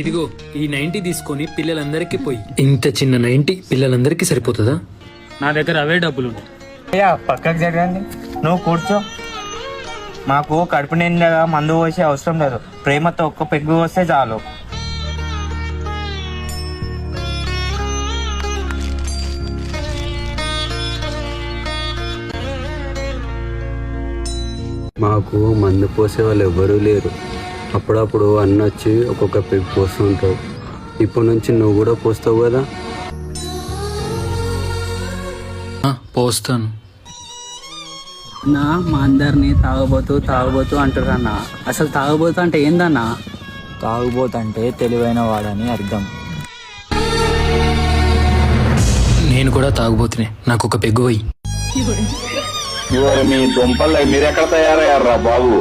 ఇదిగో ఈ 90 తీసుకొని పిల్లలందరికీ పోయి. ఇంత చిన్న 90 పిల్లలందరికీ సరిపోతుందా? నా దగ్గర అవే డబ్బులు. అయ్యా పక్కకు జరగండి, నువ్వు కూర్చో. మాకు కడుపు నిండా మందు పోసే అవసరం లేదు, ప్రేమతో ఒక్క పెగ్గు వస్తే చాలు. మాకు మందు పోసే వాళ్ళు ఎవ్వరూ లేరు. అప్పుడప్పుడు అన్న వచ్చి ఒక్కొక్క పెగ్ పోస్తుంటావు. ఇప్పటి నుంచి నువ్వు కూడా పోస్తావు కదా? పోస్తాను. మా అందరినీ తాగబోతూ అంటారన్న. అసలు తాగబోతు అంటే ఏందన్నా? తాగుబోతంటే తెలివైన వాడని అర్థం. నేను కూడా తాగుబోతునే, నాకు ఒక పెగ్గు పోయి. మీ దుంపల్లో మీరెక్కడ తయారయ్యారా బాబు?